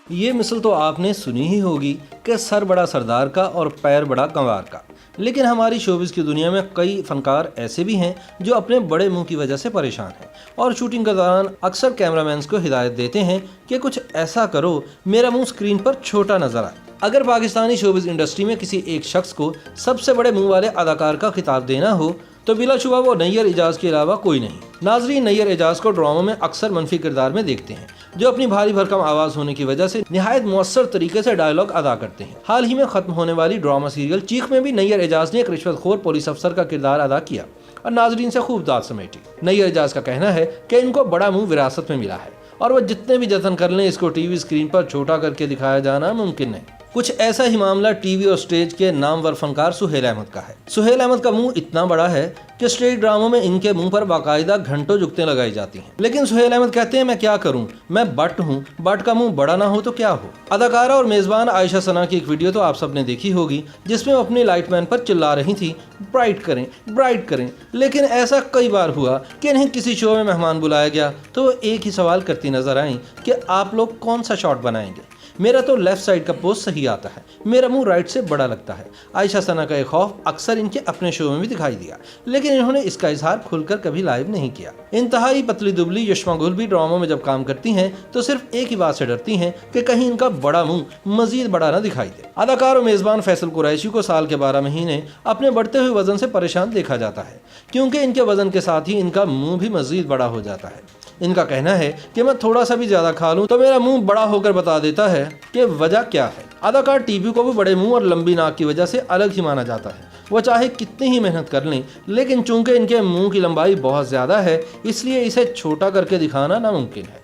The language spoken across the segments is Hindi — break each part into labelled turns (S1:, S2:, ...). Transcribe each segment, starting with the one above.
S1: ये मिसल तो आपने सुनी ही होगी कि सर बड़ा सरदार का और पैर बड़ा कंवार का। लेकिन हमारी शोबिस की दुनिया में कई फनकार ऐसे भी हैं जो अपने बड़े मुंह की वजह से परेशान हैं और शूटिंग के दौरान अक्सर कैमरामैन को हिदायत देते हैं कि कुछ ऐसा करो मेरा मुंह स्क्रीन पर छोटा नजर आए। अगर पाकिस्तानी शोबिस इंडस्ट्री में किसी एक शख्स को सबसे बड़े मुंह वाले अदाकार का खिताब देना हो तो बिलाशुबा वो नैयर एजाज के अलावा कोई नहीं। नाजरीन नैयर एजाज को ड्रामों में अक्सर मनफी किरदार में देखते हैं जो अपनी भारी भरकम आवाज होने की वजह से निहायत मुअस्सर तरीके से डायलॉग अदा करते हैं। हाल ही में खत्म होने वाली ड्रामा सीरियल चीख में भी नैयर एजाज ने एक रिश्वतखोर पुलिस अफसर का किरदार अदा किया और नाजरीन से खूब दाद समेटी। नैयर एजाज का कहना है कि इनको बड़ा मुंह विरासत में मिला है और वह जितने भी जतन कर लें इसको टीवी स्क्रीन पर छोटा करके दिखाया जाना मुमकिन नहीं। कुछ ऐसा ही मामला टीवी और स्टेज के नामवर फनकार सुहेल अहमद का है। सुहेल अहमद का मुंह इतना बड़ा है कि स्टेज ड्रामों में इनके मुंह पर बाकायदा घंटों जुगतें लगाई जाती हैं। लेकिन सुहेल अहमद कहते हैं मैं क्या करूं, मैं बट हूं, बट का मुंह बड़ा ना हो तो क्या हो। अदाकारा और मेजबान आयशा सना की एक वीडियो तो आप सबने देखी होगी जिसमें वो अपने लाइटमैन पर चिल्ला रही थी ब्राइट करें ब्राइट करें। लेकिन ऐसा कई बार हुआ कि इन्हें किसी शो में मेहमान बुलाया गया तो वो एक ही सवाल करती नजर आई कि आप लोग कौन सा शॉट बनाएंगे। मेरा तो लेफ्ट साइड का पोज सही आता है, मेरा मुंह राइट से बड़ा लगता है। आयशा सना का एक खौफ अक्सर इनके अपने शो में भी दिखाई दिया लेकिन इन्होंने इसका इजहार खुलकर कभी लाइव नहीं किया। इंतहाई पतली दुबली यशमा गुल भी ड्रामों में जब काम करती हैं तो सिर्फ एक ही बात से डरती हैं कि कहीं इनका बड़ा मुंह मजीद बड़ा ना दिखाई दे। अदाकार और मेजबान फैसल कुरैशी को साल के 12 महीने अपने बढ़ते हुए वजन से परेशान देखा जाता है क्योंकि इनके वजन के साथ ही इनका मुंह भी मजीद बड़ा हो जाता है। इनका कहना है कि मैं थोड़ा सा भी ज्यादा खा लूं तो मेरा मुंह बड़ा होकर बता देता है कि वजह क्या है। अदाकार टीवी को भी बड़े मुंह और लंबी नाक की वजह से अलग ही माना जाता है। वह चाहे कितनी ही मेहनत कर लें लेकिन चूंकि इनके मुंह की लंबाई बहुत ज्यादा है इसलिए इसे छोटा करके दिखाना नामुमकिन है।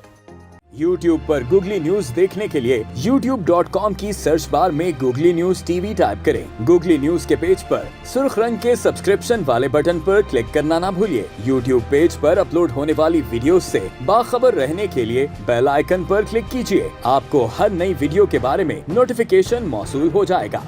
S2: YouTube पर गूगली न्यूज देखने के लिए youtube.com की सर्च बार में गूगली न्यूज टीवी टाइप करें। गूगली न्यूज के पेज पर सुर्ख रंग के सब्सक्रिप्शन वाले बटन पर क्लिक करना ना भूलिए। YouTube पेज पर अपलोड होने वाली वीडियोस से बाखबर रहने के लिए बेल आइकन पर क्लिक कीजिए। आपको हर नई वीडियो के बारे में नोटिफिकेशन मौसूल हो जाएगा।